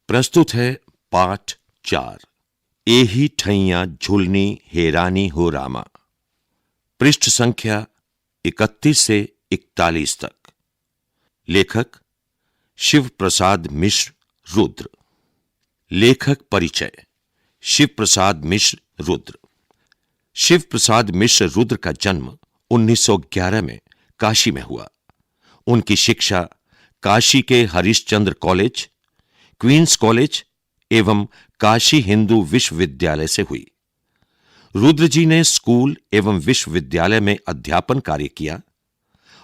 प्रस्तुत है पाठ 4। एही ठैया झुलनी हेरानी हो रामा। पृष्ठ संख्या 31 से 41 तक। लेखक शिव प्रसाद मिश्र रुद्र। लेखक परिचय। शिव प्रसाद मिश्र रुद्र। शिव प्रसाद मिश्र रुद्र का जन्म 1911 में काशी में हुआ। उनकी शिक्षा काशी के हरिश्चंद्र कॉलेज, क्वींस कॉलेज एवं काशी हिंदू विश्वविद्यालय से हुई। रुद्र जी ने स्कूल एवं विश्वविद्यालय में अध्यापन कार्य किया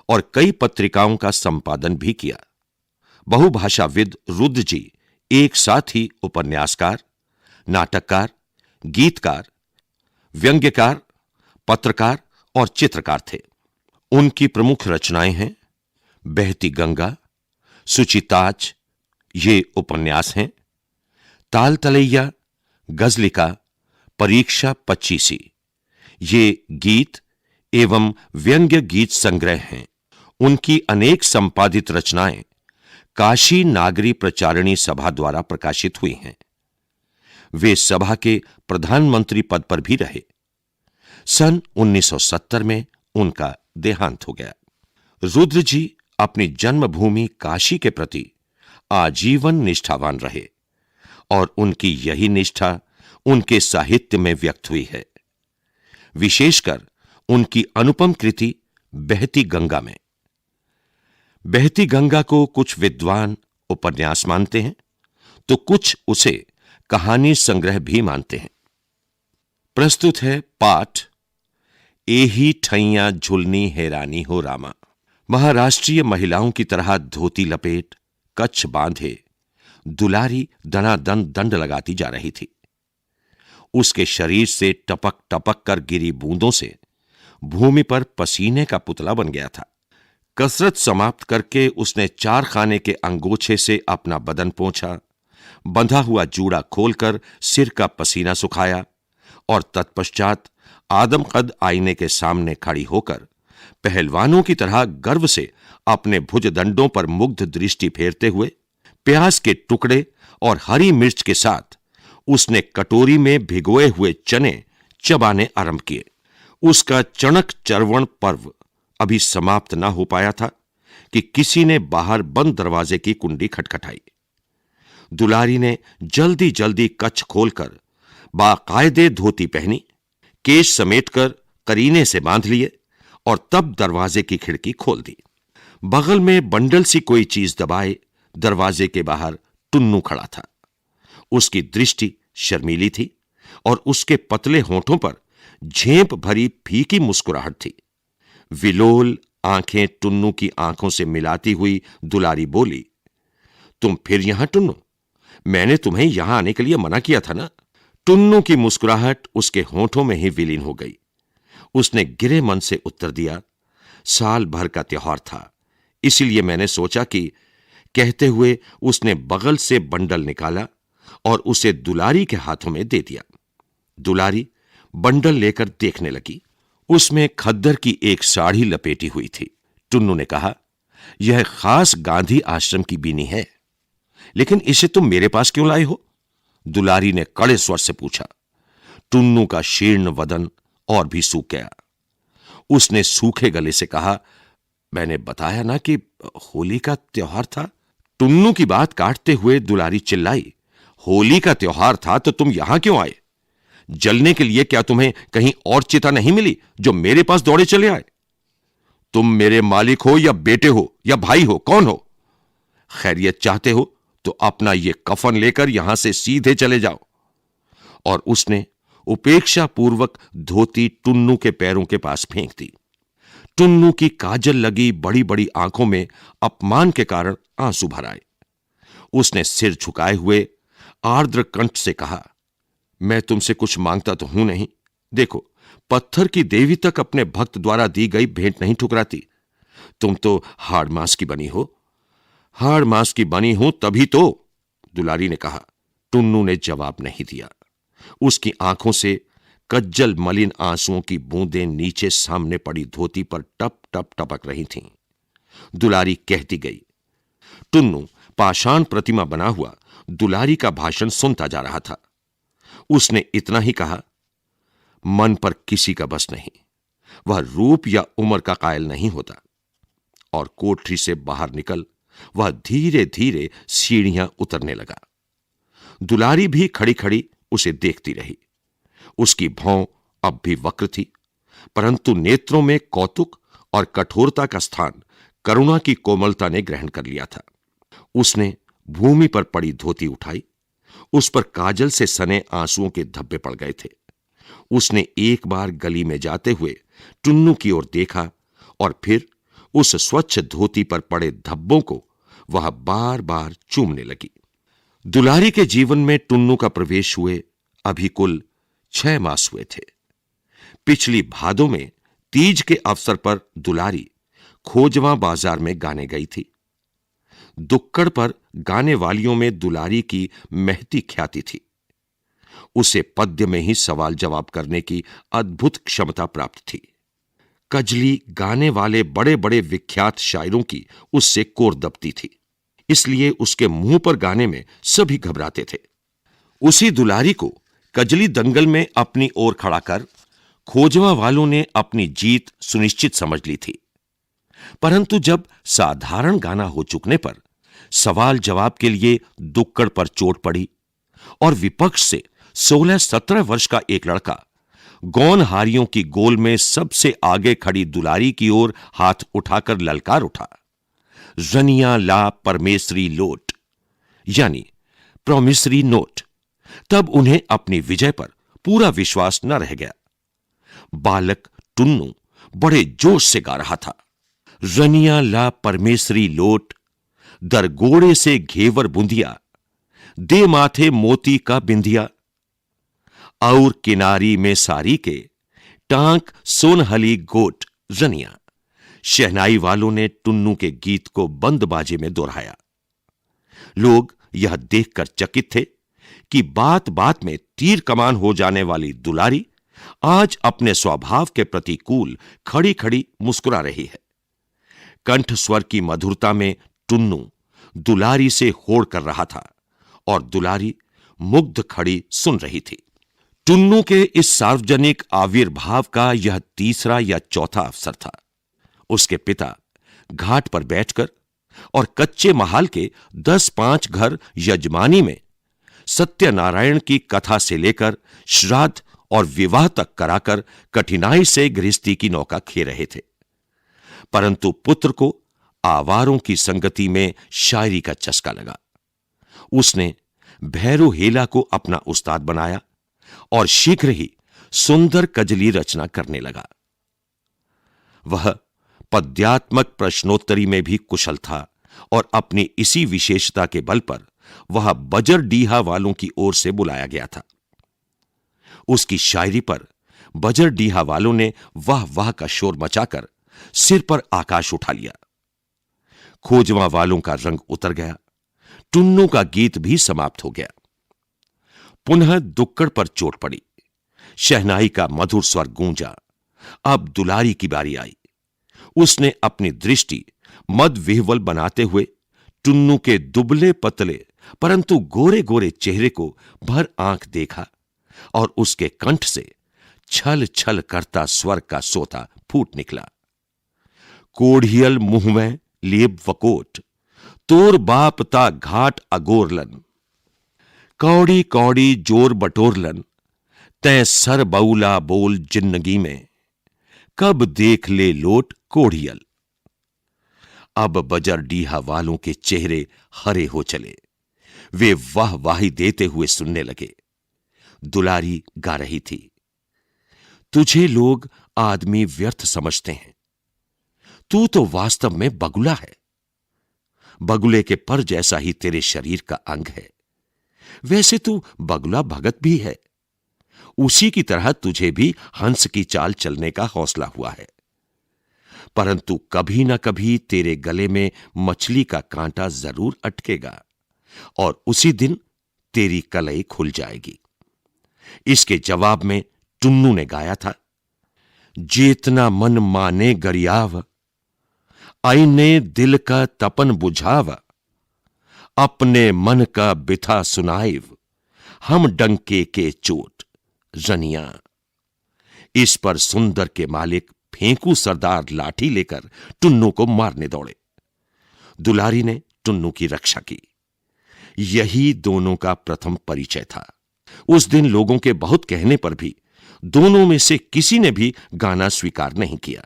और कई पत्रिकाओं का संपादन भी किया। बहुभाषाविद रुद्र जी एक साथ ही उपन्यासकार, नाटककार, गीतकार, व्यंग्यकार, पत्रकार और चित्रकार थे। उनकी प्रमुख रचनाएं हैं बहती गंगा, सुचिताज, ये उपन्यास हैं, ताल तलैया, गजलिका, परीक्षा 25, ये गीत एवं व्यंग्य गीत संग्रह हैं। उनकी अनेक संपादित रचनाएं काशी नागरी प्रचारिणी सभा द्वारा प्रकाशित हुई हैं। वे सभा के प्रधानमंत्री पद पर भी रहे। सन 1970 में उनका देहांत हो गया। रुद्र जी अपनी जन्मभूमि काशी के प्रति आजीवन निष्ठावान रहे और उनकी यही निष्ठा उनके साहित्य में व्यक्त हुई है, विशेषकर उनकी अनुपम कृति बहती गंगा में। बहती गंगा को कुछ विद्वान उपन्यास मानते हैं तो कुछ उसे कहानी संग्रह भी मानते हैं। प्रस्तुत है पाठ एही ठैया झुलनी हैरानी हो रामा। महाराष्ट्रीय महिलाओं की तरह धोती लपेट, कच्छ बांधे दुलारी दनादन दंड लगाती जा रही थी। उसके शरीर से टपक टपक कर गिरी बूंदों से भूमि पर पसीने का पुतला बन गया था। कसरत समाप्त करके उसने 4 खाने के अंगोछे से अपना बदन पोंछा, बंधा हुआ जूड़ा खोलकर सिर का पसीना सुखाया और तत्पश्चात आदमकद आईने के सामने खड़ी होकर पहलवानों की तरह गर्व से अपने भुजदंडों पर मुग्ध दृष्टि फेरते हुए प्याज के टुकड़े और हरी मिर्च के साथ उसने कटोरी में भिगोए हुए चने चबाने आरंभ किए। उसका चणक चर्वण पर्व अभी समाप्त ना हो पाया था कि किसी ने बाहर बंद दरवाजे की कुंडी खटखटाई। दुलारी ने जल्दी जल्दी कच्छ खोलकर बाकायदे धोती पहनी, केश समेटकर करीने से बांध लिए और तब दरवाजे की खिड़की खोल दी। बगल में बंडल सी कोई चीज दबाए दरवाजे के बाहर टुन्नू खड़ा था। उसकी दृष्टि शर्मीली थी और उसके पतले होंठों पर झेंप भरी फीकी मुस्कुराहट थी। विलोल आंखें टुन्नू की आंखों से मिलाती हुई दुलारी बोली, तुम फिर यहां टुन्नू? मैंने तुम्हें यहां आने के लिए मना किया था ना। टुन्नू की मुस्कुराहट उसके होंठों में ही विलीन हो गई। उसने गिरे मन से उत्तर दिया, साल भर का त्योहार था, इसीलिए मैंने सोचा कि। कहते हुए उसने बगल से बंडल निकाला और उसे दुलारी के हाथों में दे दिया। दुलारी बंडल लेकर देखने लगी। उसमें खद्दर की एक साड़ी लपेटी हुई थी। टुन्नू ने कहा, यह खास गांधी आश्रम की बीनी है, लेकिन इसे तुम मेरे पास क्यों लाए हो? दुलारी ने कड़े स्वर से पूछा। टुन्नू का शीर्ण वदन और भी सूख गया। उसने सूखे गले से कहा, मैंने बताया ना कि होली का त्योहार था। टुन्नू की बात काटते हुए दुलारी चिल्लाई, होली का त्योहार था तो तुम यहां क्यों आए? जलने के लिए क्या तुम्हें कहीं और चिता नहीं मिली जो मेरे पास दौड़े चले आए? तुम मेरे मालिक हो या बेटे हो या भाई हो, कौन हो? खैरियत चाहते हो तो अपना यह कफन लेकर यहां से सीधे चले जाओ। और उसने उपेक्षापूर्वक धोती टुन्नू के पैरों के पास फेंक दी। टुन्नू की काजल लगी बड़ी बड़ी आंखों में अपमान के कारण आंसू भर आए। उसने सिर झुकाए हुए आर्द्र कंठ से कहा, मैं तुमसे कुछ मांगता तो हूं नहीं। देखो, पत्थर की देवी तक अपने भक्त द्वारा दी गई भेंट नहीं ठुकराती। तुम तो हाड़ मांस की बनी हो। हाड़ मांस की बनी हो तभी तो, दुलारी ने कहा। टुन्नू ने जवाब नहीं दिया। उसकी आंखों से कज्जल मलिन आंसुओं की बूंदें नीचे सामने पड़ी धोती पर टप टप टपक रही थीं। दुलारी कहती गई, टुन्नू पाषाण प्रतिमा बना हुआ दुलारी का भाषण सुनता जा रहा था। उसने इतना ही कहा, मन पर किसी का बस नहीं, वह रूप या उम्र का कायल नहीं होता। और कोठरी से बाहर निकल वह धीरे धीरे सीढ़ियां उतरने लगा। दुलारी भी खड़ी खड़ी उसे देखती रही। उसकी भौं अब भी वक्र थी, परंतु नेत्रों में कौतुक और कठोरता का स्थान करुणा की कोमलता ने ग्रहण कर लिया था। उसने भूमि पर पड़ी धोती उठाई। उस पर काजल से सने आंसुओं के धब्बे पड़ गए थे। उसने एक बार गली में जाते हुए टुन्नू की ओर देखा और फिर उस स्वच्छ धोती पर पड़े धब्बों को वह बार बार चूमने लगी। दुलारी के जीवन में टुन्नू का प्रवेश हुए अभी कुल 6 मास हुए थे। पिछली भादों में तीज के अवसर पर दुलारी खोजवा बाजार में गाने गई थी। दुक्कड़ पर गाने वालियों में दुलारी की महती ख्याति थी। उसे पद्य में ही सवाल जवाब करने की अद्भुत क्षमता प्राप्त थी। कजली गाने वाले बड़े बड़े विख्यात शायरों की उससे कोर दबती थी, इसलिए उसके मुंह पर गाने में सभी घबराते थे। उसी दुलारी को कजली दंगल में अपनी ओर खड़ा कर खोजवा वालों ने अपनी जीत सुनिश्चित समझ ली थी। परंतु जब साधारण गाना हो चुकने पर सवाल जवाब के लिए दुक्कड़ पर चोट पड़ी और विपक्ष से 16-17 वर्ष का एक लड़का गौनहारियों की गोल में सबसे आगे खड़ी दुलारी की ओर हाथ उठाकर ललकार उठा, रनिया ला परमेश्वरी लोट, यानी प्रोमिसरी नोट। तब उन्हें अपनी विजय पर पूरा विश्वास न रह गया। बालक टुन्नू बड़े जोश से गा रहा था, रनिया ला परमेश्वरी लोट, दरगोड़े से घेवर बुंदिया, दे माथे मोती का बिंदिया, और किनारी में सारी के टांक सोनहली गोट रनिया। शहनाई वालों ने टुन्नू के गीत को बंद बाजे में दोहराया। लोग यह देखकर चकित थे कि बात बात में तीर कमान हो जाने वाली दुलारी आज अपने स्वभाव के प्रतिकूल खड़ी खड़ी मुस्कुरा रही है। कंठ स्वर की मधुरता में टुन्नू दुलारी से होड़ कर रहा था और दुलारी मुग्ध खड़ी सुन रही थी। टुन्नू के इस सार्वजनिक आविर्भाव का यह तीसरा या चौथा अवसर था। उसके पिता घाट पर बैठकर और कच्चे महाल के 10-5 घर यजमानी में सत्यनारायण की कथा से लेकर श्राद्ध और विवाह तक कराकर कठिनाई से गृहस्थी की नौका खे रहे थे। परंतु पुत्र को आवारों की संगति में शायरी का चस्का लगा। उसने भैरू हेला को अपना उस्ताद बनाया और शीघ्र ही सुंदर कजली रचना करने लगा। वह पद्यात्मक प्रश्नोत्तरी में भी कुशल था और अपनी इसी विशेषता के बल पर वह बजरडीहा वालों की ओर से बुलाया गया था। उसकी शायरी पर बजरडीहा वालों ने वाह वाह का शोर मचाकर सिर पर आकाश उठा लिया। खोजवा वालों का रंग उतर गया। टुन्नू का गीत भी समाप्त हो गया। पुनः दुक्कड़ पर चोट पड़ी। शहनाई का मधुर स्वर गूंजा। अब दुलारी की बारी आई। उसने अपनी दृष्टि मद विह्वल बनाते हुए टुन्नू के दुबले पतले परंतु गोरे गोरे चेहरे को भर आंख देखा और उसके कंठ से छल छल करता स्वर का सोता फूट निकला। कोढ़ियल मुंह में लेब वकोट, तोर बाप ता घाट अगोरलन, कौड़ी कौड़ी जोर बटोरलन, तै सर बऊला बोल जिंदगी में, कब देख ले लोट कोढ़ियल। अब बजरडीहा वालों के चेहरे हरे हो चले। वे वाह वाही देते हुए सुनने लगे। दुलारी गा रही थी, तुझे लोग आदमी व्यर्थ समझते हैं, तू तो वास्तव में बगुला है। बगुले के पर जैसा ही तेरे शरीर का अंग है। वैसे तू बगुला भगत भी है। उसी की तरह तुझे भी हंस की चाल चलने का हौसला हुआ है। परंतु कभी ना कभी तेरे गले में मछली का कांटा जरूर अटकेगा और उसी दिन तेरी कलई खुल जाएगी। इसके जवाब में टुन्नू ने गाया था, जेतना मन माने गरियाव, आईने दिल का तपन बुझाव, अपने मन का बिथा सुनाइव, हम डंके के चोट रनिया। इस पर सुंदर के मालिक फेंकू सरदार लाठी लेकर टुन्नू को मारने दौड़े। दुलारी ने टुन्नू की रक्षा की। यही दोनों का प्रथम परिचय था। उस दिन लोगों के बहुत कहने पर भी दोनों में से किसी ने भी गाना स्वीकार नहीं किया।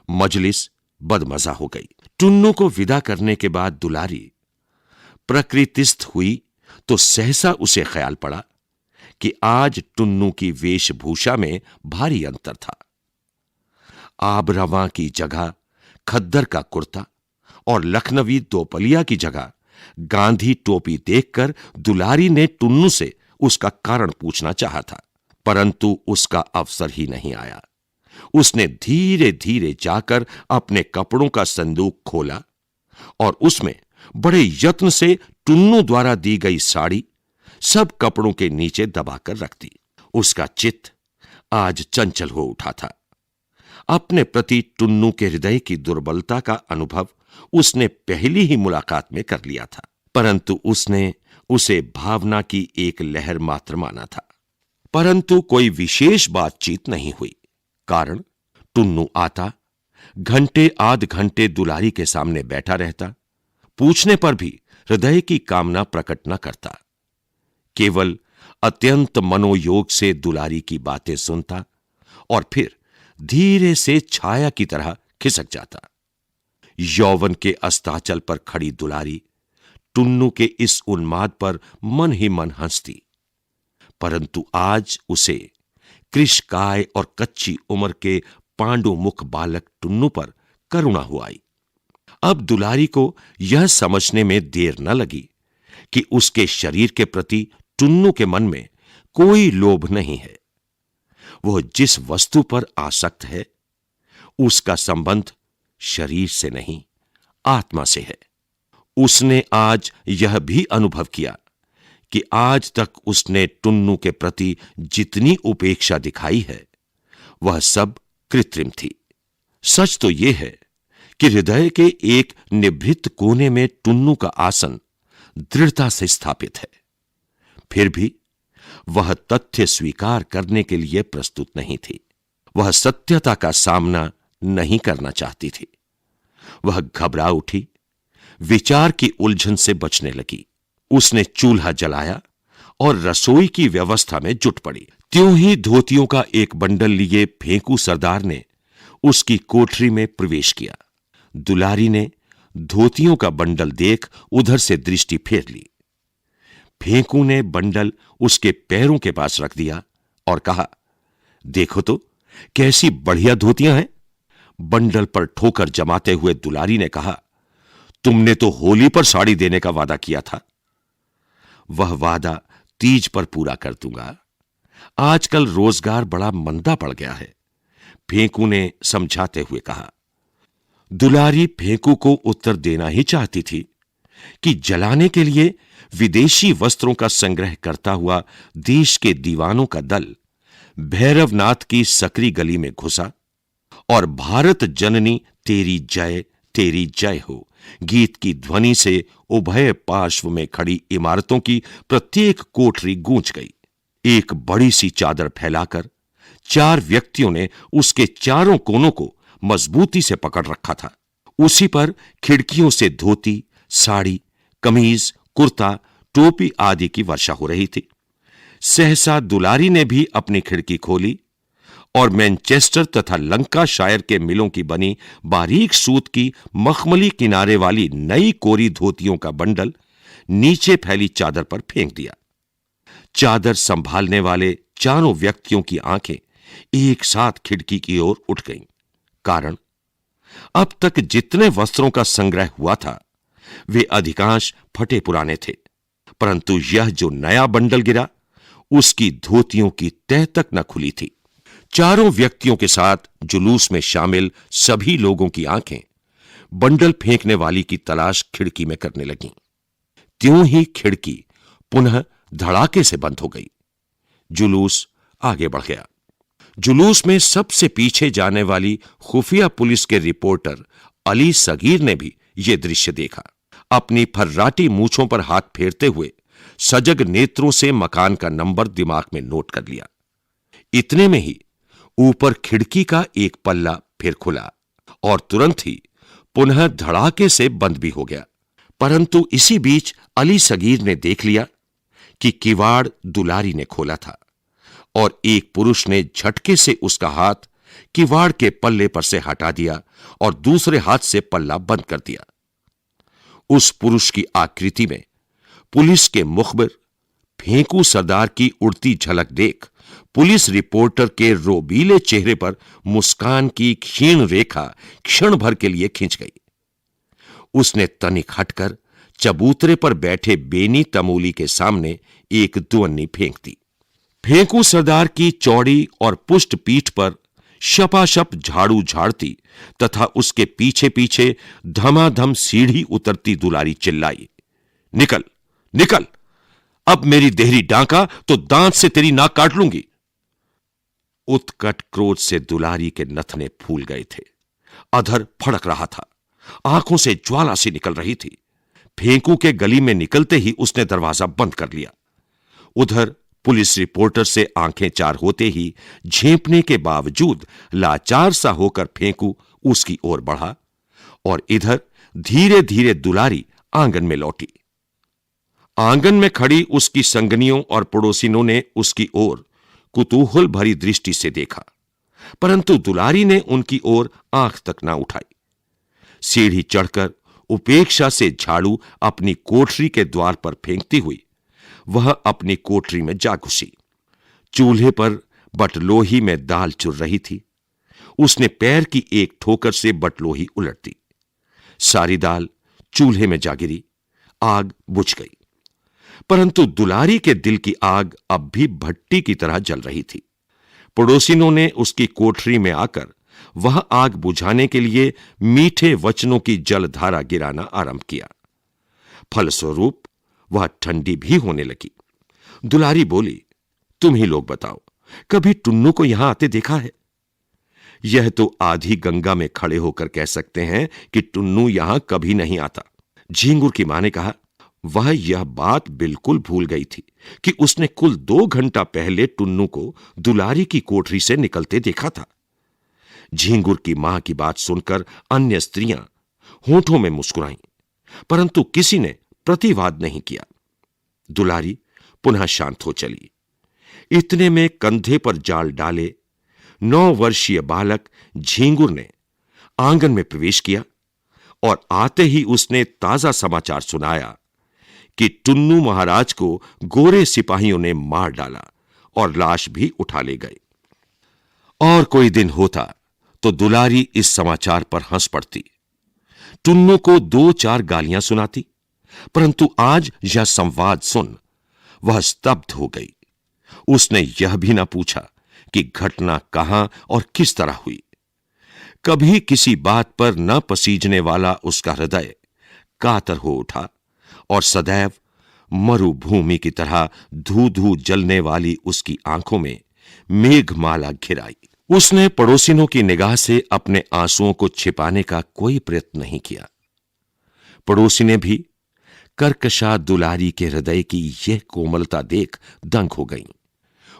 मजलिस बदमजा हो गई। टुन्नू को विदा करने के बाद दुलारी प्रकृतिस्थ हुई तो सहसा उसे ख्याल पड़ा कि आज टुन्नू की वेशभूषा में भारी अंतर था। आबरवां की जगह खद्दर का कुर्ता और लखनवी दोपलिया की जगह गांधी टोपी देखकर दुलारी ने टुन्नू से उसका कारण पूछना चाहा था, परंतु उसका अवसर ही नहीं आया। उसने धीरे धीरे जाकर अपने कपड़ों का संदूक खोला और उसमें बड़े यत्न से टुन्नू द्वारा दी गई साड़ी सब कपड़ों के नीचे दबाकर रख दी। उसका चित्त आज चंचल हो उठा था। अपने प्रति टुन्नू के हृदय की दुर्बलता का अनुभव उसने पहली ही मुलाकात में कर लिया था, परंतु उसने उसे भावना की एक लहर मात्र माना था। परंतु कोई विशेष बातचीत नहीं हुई। कारण, टुन्नू आता, घंटे आध घंटे दुलारी के सामने बैठा रहता, पूछने पर भी हृदय की कामना प्रकट न करता, केवल अत्यंत मनोयोग से दुलारी की बातें सुनता और फिर धीरे से छाया की तरह खिसक जाता। यौवन के अस्ताचल पर खड़ी दुलारी टुन्नू के इस उन्माद पर मन ही मन हंसती, परंतु आज उसे कृशकाय और कच्ची उम्र के पांडु मुख बालक टुन्नू पर करुणा हो आई। अब दुलारी को यह समझने में देर न लगी कि उसके शरीर के प्रति टुन्नू के मन में कोई लोभ नहीं है। वह जिस वस्तु पर आसक्त है उसका संबंध शरीर से नहीं, आत्मा से है। उसने आज यह भी अनुभव किया कि आज तक उसने टुन्नू के प्रति जितनी उपेक्षा दिखाई है वह सब कृत्रिम थी। सच तो यह है कि हृदय के एक निभृत कोने में टुन्नू का आसन दृढ़ता से स्थापित है। फिर भी वह तथ्य स्वीकार करने के लिए प्रस्तुत नहीं थी। वह सत्यता का सामना नहीं करना चाहती थी। वह घबरा उठी, विचार की उलझन से बचने लगी। उसने चूल्हा जलाया और रसोई की व्यवस्था में जुट पड़ी। त्यों ही धोतियों का एक बंडल लिए फेंकू सरदार ने उसकी कोठरी में प्रवेश किया। दुलारी ने धोतियों का बंडल देख उधर से दृष्टि फेर ली। फेंकू ने बंडल उसके पैरों के पास रख दिया और कहा, देखो तो कैसी बढ़िया धोतियां हैं। बंडल पर ठोकर जमाते हुए दुलारी ने कहा, तुमने तो होली पर साड़ी देने का वादा किया था। वह वादा तीज पर पूरा कर दूंगा। आजकल रोजगार बड़ा मंदा पड़ गया है, फेंकू ने समझाते हुए कहा। दुलारी फेंकू को उत्तर देना ही चाहती थी कि जलाने के लिए विदेशी वस्त्रों का संग्रह करता हुआ देश के दीवानों का दल भैरवनाथ की सकरी गली में घुसा और भारत जननी तेरी जय हो गीत की ध्वनि से उभय पार्श्व में खड़ी इमारतों की प्रत्येक कोठरी गूंज गई। एक बड़ी सी चादर फैलाकर 4 व्यक्तियों ने उसके चारों कोनों को मजबूती से पकड़ रखा था। उसी पर खिड़कियों से धोती, साड़ी, कमीज, कुर्ता, टोपी आदि की वर्षा हो रही थी। सहसा दुलारी ने भी अपनी खिड़की खोली और मैनचेस्टर तथा लंकाशायर के मिलों की बनी बारीक सूत की मखमली किनारे वाली नई कोरी धोतियों का बंडल नीचे फैली चादर पर फेंक दिया। चादर संभालने वाले चारों व्यक्तियों की आंखें एक साथ खिड़की की ओर उठ गईं। कारण, अब तक जितने वस्त्रों का संग्रह हुआ था वे अधिकांश फटे पुराने थे, परंतु यह जो नया बंडल गिरा उसकी धोतियों की तह तक न खुली थी। चारों व्यक्तियों के साथ जुलूस में शामिल सभी लोगों की आंखें बंडल फेंकने वाली की तलाश खिड़की में करने लगीं। त्यों ही खिड़की पुनः धड़ाके से बंद हो गई। जुलूस आगे बढ़ गया। जुलूस में सबसे पीछे जाने वाली खुफिया पुलिस के रिपोर्टर अली सगीर ने भी यह दृश्य देखा। अपनी फर्राटी मूंछों पर हाथ फेरते हुए सजग नेत्रों से मकान का नंबर दिमाग में नोट कर लिया। इतने में ही ऊपर खिड़की का एक पल्ला फिर खुला और तुरंत ही पुनः धड़ाके से बंद भी हो गया। परंतु इसी बीच अली सगीर ने देख लिया कि किवाड़ दुलारी ने खोला था और एक पुरुष ने झटके से उसका हाथ किवाड़ के पल्ले पर से हटा दिया और दूसरे हाथ से पल्ला बंद कर दिया। उस पुरुष की आकृति में पुलिस के मुखबिर फेंकू सरदार की उड़ती झलक देख पुलिस रिपोर्टर के रोबीले चेहरे पर मुस्कान की क्षीण रेखा क्षण भर के लिए खिंच गई। उसने तनिक हटकर चबूतरे पर बैठे बेनी तमूली के सामने एक दुअन्नी फेंक दी। फेंकू सरदार की चौड़ी और पुष्ट पीठ पर शपाशप झाड़ू झाड़ती तथा उसके पीछे पीछे धमाधम सीढ़ी उतरती दुलारी चिल्लाई, निकल निकल, अब मेरी देहरी डांका तो दांत से तेरी नाक काट लूंगी। उत्कट क्रोध से दुलारी के नथने फूल गए थे, अधर फड़क रहा था, आंखों से ज्वाला सी निकल रही थी। फेंकू के गली में निकलते ही उसने दरवाजा बंद कर लिया। उधर पुलिस रिपोर्टर से आंखें चार होते ही झेंपने के बावजूद लाचार सा होकर फेंकू उसकी ओर बढ़ा और इधर धीरे धीरे दुलारी आंगन में लौटी। आंगन में खड़ी उसकी संगनियों और पड़ोसिनों ने उसकी ओर कुतूहल भरी दृष्टि से देखा, परंतु दुलारी ने उनकी ओर आंख तक ना उठाई। सीढ़ी चढ़कर उपेक्षा से झाड़ू अपनी कोठरी के द्वार पर फेंकती हुई वह अपनी कोठरी में जा घुसी। चूल्हे पर बटलोही में दाल चुर रही थी। उसने पैर की एक ठोकर से बटलोही उलट दी। सारी दाल चूल्हे में जा गिरी, आग बुझ गई। परंतु दुलारी के दिल की आग अब भी भट्टी की तरह जल रही थी। पड़ोसिनों ने उसकी कोठरी में आकर वह आग बुझाने के लिए मीठे वचनों की जलधारा गिराना आरंभ किया। फलस्वरूप वह ठंडी भी होने लगी। दुलारी बोली, तुम ही लोग बताओ, कभी टुन्नू को यहां आते देखा है? यह तो आधी गंगा में खड़े होकर कह सकते हैं कि टुन्नू यहां कभी नहीं आता। झींगुर की मां ने कहा, वह यह बात बिल्कुल भूल गई थी कि उसने कुल 2 घंटा पहले टुन्नू को दुलारी की कोठरी से निकलते देखा था। झींगुर की मां की बात सुनकर अन्य स्त्रियां होठों में मुस्कुराईं, परंतु किसी ने प्रतिवाद नहीं किया। दुलारी पुनः शांत हो चली। इतने में कंधे पर जाल डाले 9 वर्षीय बालक झींगुर ने आंगन में प्रवेश किया और आते ही उसने ताजा समाचार सुनाया कि टुन्नू महाराज को गोरे सिपाहियों ने मार डाला और लाश भी उठा ले गए। और कोई दिन होता तो दुलारी इस समाचार पर हंस पड़ती, टुन्नू को 2-4 गालियां सुनाती, परंतु आज यह संवाद सुन वह स्तब्ध हो गई। उसने यह भी ना पूछा कि घटना कहां और किस तरह हुई। कभी किसी बात पर न पसीजने वाला उसका हृदय कातर हो उठा और सदैव मरुभूमि की तरह धू धू जलने वाली उसकी आंखों में मेघमाला घिराई। उसने पड़ोसिनों की निगाह से अपने आंसुओं को छिपाने का कोई प्रयत्न नहीं किया। पड़ोसी ने भी कर्कशा दुलारी के हृदय की यह कोमलता देख दंग हो गईं।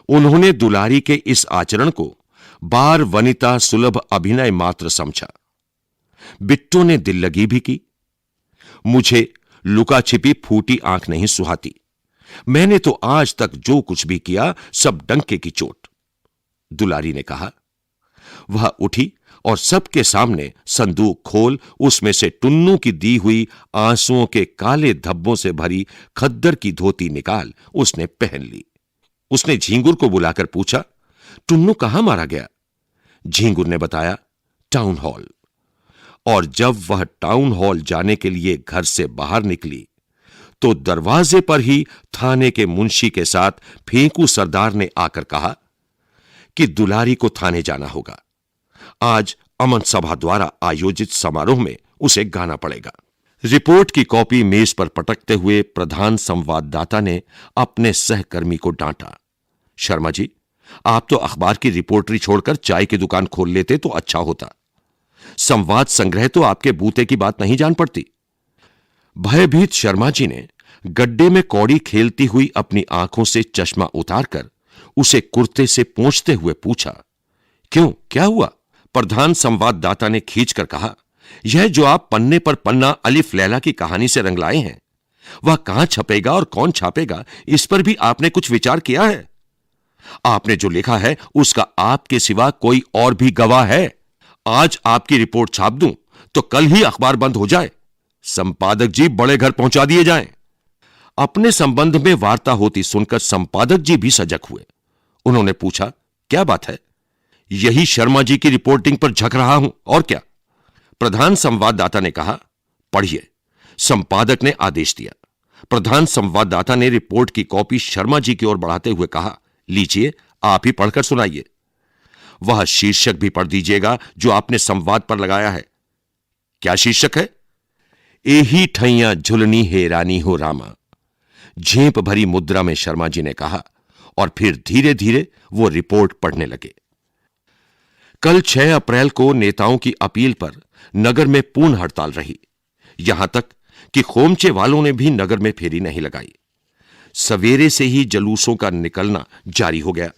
उन्होंने दुलारी के इस आचरण को बार वनिता सुलभ अभिनय मात्र समझा। बिट्टू ने दिल लगी भी की, मुझे लुका छिपी फूटी आंख नहीं सुहाती। मैंने तो आज तक जो कुछ भी किया सब डंके की चोट। दुलारी ने कहा। वह उठी और सबके सामने संदूक खोल उसमें से टुन्नू की दी हुई आंसुओं के काले धब्बों से भरी खद्दर की धोती निकाल उसने पहन ली। उसने झींगुर को बुलाकर पूछा, टुन्नू कहां मारा गया? झींगुर ने बताया, टाउन हॉल। और जब वह टाउन हॉल जाने के लिए घर से बाहर निकली तो दरवाजे पर ही थाने के मुंशी के साथ फेंकू सरदार ने आकर कहा कि दुलारी को थाने जाना होगा। आज अमन सभा द्वारा आयोजित समारोह में उसे गाना पड़ेगा। रिपोर्ट की कॉपी मेज पर पटकते हुए प्रधान संवाददाता ने अपने सहकर्मी को डांटा, शर्मा जी, आप तो अखबार की रिपोर्टरी छोड़कर चाय की दुकान खोल लेते तो अच्छा होता। संवाद संग्रह तो आपके बूते की बात नहीं जान पड़ती। भयभीत शर्मा जी ने गड्ढे में कौड़ी खेलती हुई अपनी आंखों से चश्मा उतारकर उसे कुर्ते से पोंछते हुए पूछा, क्यों, क्या हुआ? प्रधान संवाददाता ने खींचकर कहा, यह जो आप पन्ने पर पन्ना अलिफ लैला की कहानी से रंग लाए हैं, वह कहां छपेगा और कौन छापेगा, इस पर भी आपने कुछ विचार किया है? आपने जो लिखा है उसका आपके सिवा कोई और भी गवाह है। आज आपकी रिपोर्ट छाप दूं तो कल ही अखबार बंद हो जाए, संपादक जी बड़े घर पहुंचा दिए जाएं। अपने संबंध में वार्ता होती सुनकर संपादक जी भी सजग हुए। उन्होंने पूछा, क्या बात है? यही शर्मा जी की रिपोर्टिंग पर झक रहा हूं, और क्या? प्रधान संवाददाता ने कहा, पढ़िए। संपादक ने आदेश दिया। प्रधान संवाददाता ने रिपोर्ट की कॉपी शर्मा जी की ओर बढ़ाते हुए कहा, लीजिए, आप ही पढ़कर सुनाइए। वह शीर्षक भी पढ़ दीजिएगा जो आपने संवाद पर लगाया है। क्या शीर्षक है? एही ठैया झुलनी हे रानी हो रामा, झेप भरी मुद्रा में शर्मा जी ने कहा, और फिर धीरे धीरे वो रिपोर्ट पढ़ने लगे। कल 6 अप्रैल को नेताओं की अपील पर नगर में पूर्ण हड़ताल रही, यहां तक कि खोमचे वालों ने भी नगर में फेरी नहीं लगाई। सवेरे से ही जुलूसों का निकलना जारी हो गया,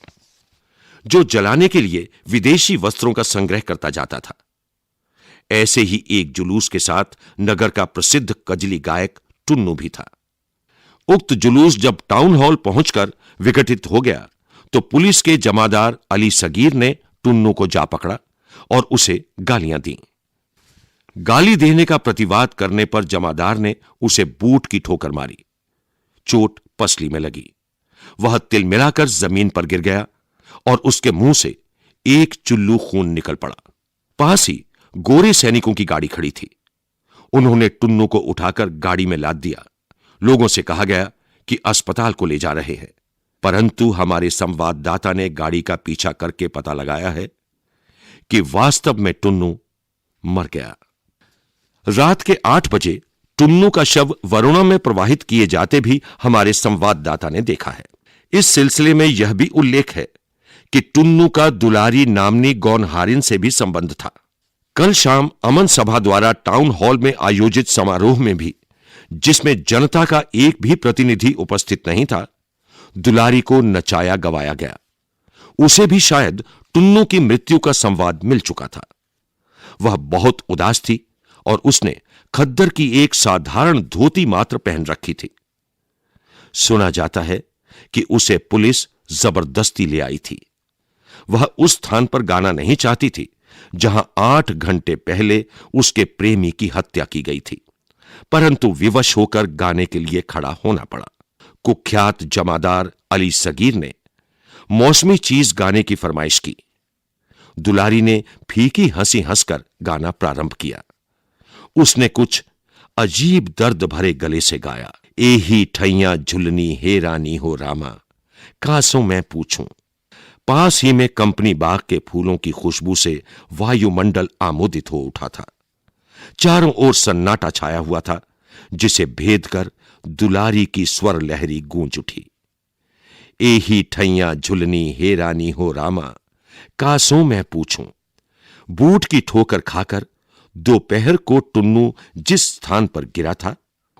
जो जलाने के लिए विदेशी वस्त्रों का संग्रह करता जाता था। ऐसे ही एक जुलूस के साथ नगर का प्रसिद्ध कजली गायक टुन्नू भी था। उक्त जुलूस जब टाउन हॉल पहुंचकर विघटित हो गया तो पुलिस के जमादार अली सगीर ने टुन्नू को जा पकड़ा और उसे गालियां दी। गाली देने का प्रतिवाद करने पर जमादार ने उसे बूट की ठोकर मारी। चोट पसली में लगी। वह तिलमिलाकर जमीन पर गिर गया और उसके मुंह से एक चुल्लू खून निकल पड़ा। पास ही गोरे सैनिकों की गाड़ी खड़ी थी। उन्होंने टुन्नू को उठाकर गाड़ी में लाद दिया। लोगों से कहा गया कि अस्पताल को ले जा रहे हैं, परंतु हमारे संवाददाता ने गाड़ी का पीछा करके पता लगाया है कि वास्तव में टुन्नू मर गया। रात के 8 बजे टुन्नू का शव वरुणा में प्रवाहित किए जाते भी हमारे संवाददाता ने देखा है। इस सिलसिले में यह भी उल्लेख है कि टुन्नू का दुलारी नामनी गौनहारिन से भी संबंध था। कल शाम अमन सभा द्वारा टाउन हॉल में आयोजित समारोह में भी, जिसमें जनता का एक भी प्रतिनिधि उपस्थित नहीं था, दुलारी को नचाया गवाया गया। उसे भी शायद टुन्नू की मृत्यु का संवाद मिल चुका था। वह बहुत उदास थी और उसने खद्दर की एक साधारण धोती मात्र पहन रखी थी। सुना जाता है कि उसे पुलिस जबरदस्ती ले आई थी। वह उस स्थान पर गाना नहीं चाहती थी जहां 8 घंटे पहले उसके प्रेमी की हत्या की गई थी, परंतु विवश होकर गाने के लिए खड़ा होना पड़ा। कुख्यात जमादार अली सगीर ने मौसमी चीज गाने की फरमाइश की। दुलारी ने फीकी हंसी हंसकर गाना प्रारंभ किया। उसने कुछ अजीब दर्द भरे गले से गाया, एही ठैया झुलनी हे रानी हो रामा, कासों मैं पूछूं। पास ही में कंपनी बाग के फूलों की खुशबू से वायुमंडल आमोदित हो उठा था। चारों ओर सन्नाटा छाया हुआ था, जिसे भेद कर दुलारी की स्वर लहरी गूंज उठी। एही ठैया झुलनी हे रानी हो रामा, कासों मैं पूछूं। बूट की ठोकर खाकर दोपहर को टुन्नू जिस स्थान पर गिरा था,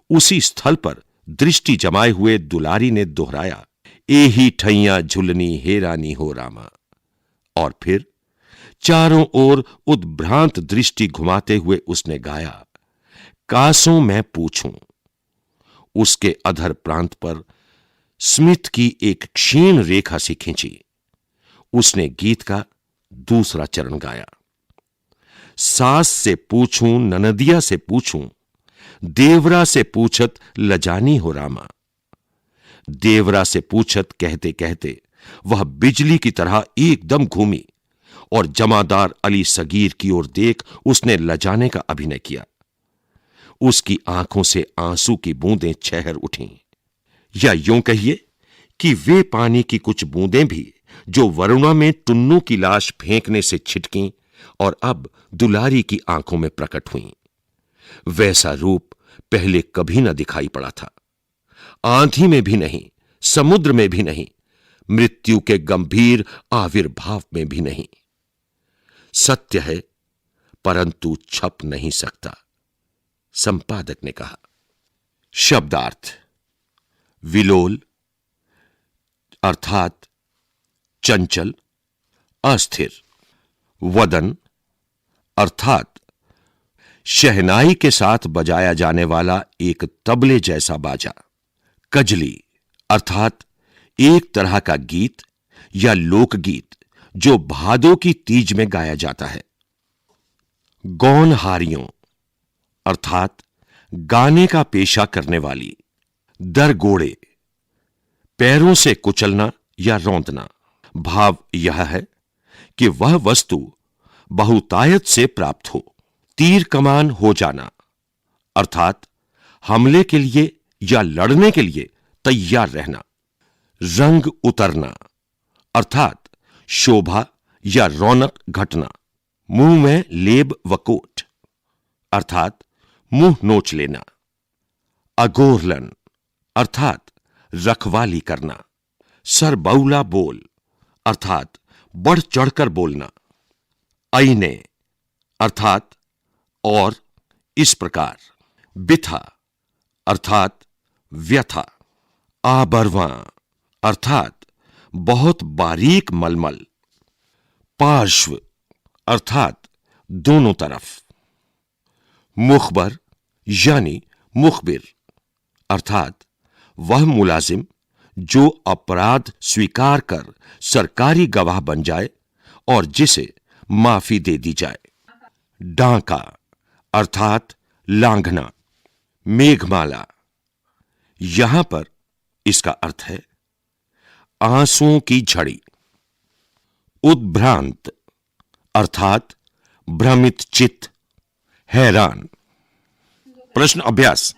उसी स्थल पर दृष्टि जमाए हुए दुलारी ने दोहराया, एही ठैया झुलनी हे रानी हो रामा। और फिर चारों ओर उद्भ्रांत दृष्टि घुमाते हुए उसने गाया, कासों मैं पूछूं। उसके अधर प्रांत पर स्मित की एक क्षीण रेखा सी खींची। उसने गीत का दूसरा चरण गाया, सास से पूछूं, ननदिया से पूछूं, देवरा से पूछत लजानी हो रामा। देवरा से पूछत कहते कहते वह बिजली की तरह एकदम घूमी और जमादार अली सगीर की ओर देख उसने लजाने का अभिनय किया। उसकी आंखों से आंसू की बूंदें छहर उठीं, या यूं कहिए कि वे पानी की कुछ बूंदें भी जो वरुणा में टुन्नू की लाश फेंकने से छिटकीं और अब दुलारी की आंखों में प्रकट हुईं। वैसा रूप पहले कभी न दिखाई पड़ा था। आंधी में भी नहीं, समुद्र में भी नहीं, मृत्यु के गंभीर आविर्भाव में भी नहीं। सत्य है, परंतु छप नहीं सकता, संपादक ने कहा। शब्दार्थ विलोल अर्थात चंचल, अस्थिर। वदन अर्थात शहनाई के साथ बजाया जाने वाला एक तबले जैसा बाजा। कजली अर्थात एक तरह का गीत या लोकगीत जो भादों की तीज में गाया जाता है। गौनहारियों अर्थात गाने का पेशा करने वाली। दरगोड़े पैरों से कुचलना या रौंदना। भाव यह है कि वह वस्तु बहुतायत से प्राप्त हो। तीर कमान हो जाना अर्थात हमले के लिए या लड़ने के लिए तैयार रहना। रंग उतरना अर्थात शोभा या रौनक घटना। मुंह में लेब वकोट अर्थात मुंह नोच लेना। अगोरलन अर्थात रखवाली करना। सरबौला बोल अर्थात बढ़ चढ़कर बोलना। अइने अर्थात और इस प्रकार। बिथा अर्थात व्यथा। आबरवा अर्थात बहुत बारीक मलमल। पार्श्व अर्थात दोनों तरफ। मुखबर यानी मुखबिर अर्थात वह मुलाजिम जो अपराध स्वीकार कर सरकारी गवाह बन जाए और जिसे माफी दे दी जाए। डांका अर्थात लांघना। मेघमाला यहां पर इसका अर्थ है आंसुओं की झड़ी। उद्भ्रांत अर्थात भ्रमित चित्त, हैरान। प्रश्न अभ्यास।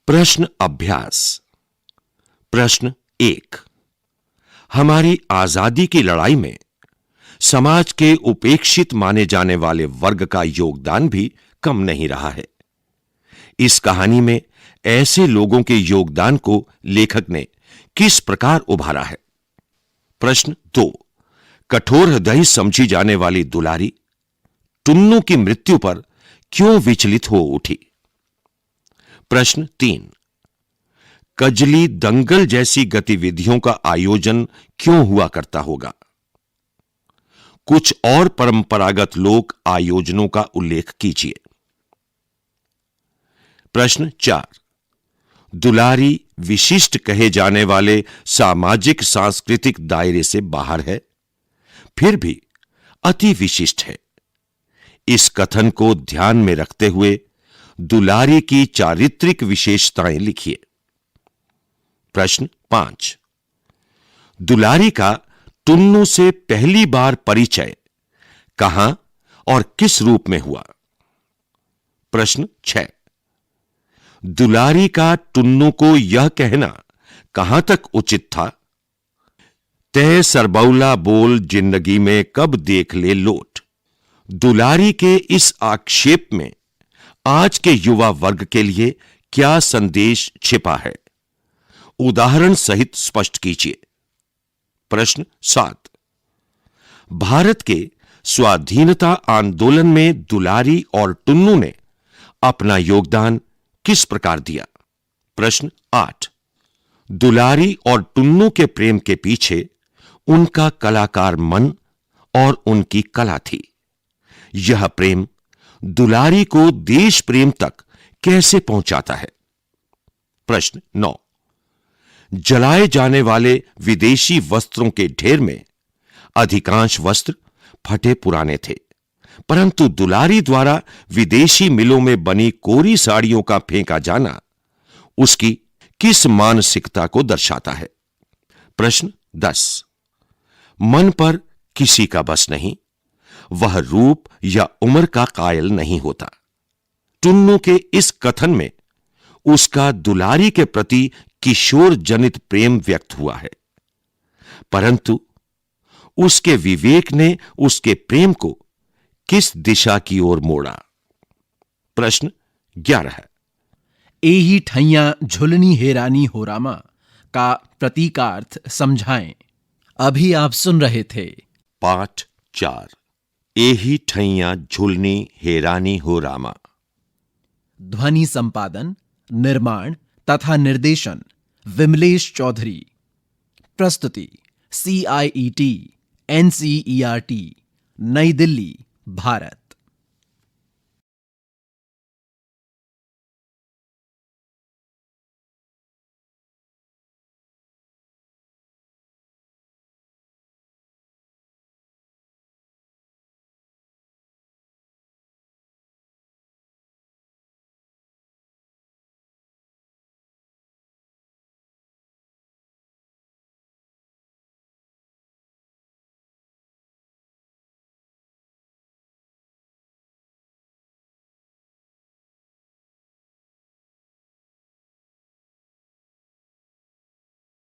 प्रश्न अभ्यास। प्रश्न 1। हमारी आजादी की लड़ाई में समाज के उपेक्षित माने जाने वाले वर्ग का योगदान भी कम नहीं रहा है। इस कहानी में ऐसे लोगों के योगदान को लेखक ने किस प्रकार उभारा है? प्रश्न 2। कठोर हृदयी समझी जाने वाली दुलारी टुन्नू की मृत्यु पर क्यों विचलित हो उठी? प्रश्न 3। कजली दंगल जैसी गतिविधियों का आयोजन क्यों हुआ करता होगा? कुछ और परंपरागत लोक आयोजनों का उल्लेख कीजिए। प्रश्न 4। दुलारी विशिष्ट कहे जाने वाले सामाजिक सांस्कृतिक दायरे से बाहर है, फिर भी अति विशिष्ट है। इस कथन को ध्यान में रखते हुए दुलारी की चारित्रिक विशेषताएं लिखिए। प्रश्न 5। दुलारी का टुन्नू से पहली बार परिचय कहां और किस रूप में हुआ? प्रश्न 6। दुलारी का टुन्नू को यह कहना कहां तक उचित था? तय सरबौला बोल जिंदगी में कब देख ले लोट। दुलारी के इस आक्षेप में आज के युवा वर्ग के लिए क्या संदेश छिपा है? उदाहरण सहित स्पष्ट कीजिए। प्रश्न 7। भारत के स्वाधीनता आंदोलन में दुलारी और टुन्नू ने अपना योगदान किस प्रकार दिया? प्रश्न 8। दुलारी और टुन्नू के प्रेम के पीछे उनका कलाकार मन और उनकी कला थी। यह प्रेम दुलारी को देश प्रेम तक कैसे पहुंचाता है? प्रश्न 9। जलाए जाने वाले विदेशी वस्त्रों के ढेर में अधिकांश वस्त्र फटे पुराने थे, परंतु दुलारी द्वारा विदेशी मिलों में बनी कोरी साड़ियों का फेंका जाना उसकी किस मानसिकता को दर्शाता है? प्रश्न 10। मन पर किसी का बस नहीं, वह रूप या उम्र का कायल नहीं होता। टुन्नू के इस कथन में उसका दुलारी के प्रति किशोर जनित प्रेम व्यक्त हुआ है, परंतु उसके विवेक ने उसके प्रेम को किस दिशा की ओर मोड़ा? प्रश्न 11। एही ठैया झुलनी हेरानी हो रामा का प्रतीकार्थ समझाएं। अभी आप सुन रहे थे पाठ 4 एही ठैया झुलनी हेरानी हो रामा। ध्वनि संपादन निर्माण तथा निर्देशन विमलेश चौधरी। प्रस्तुति CIET NCERT, नई दिल्ली, भारत।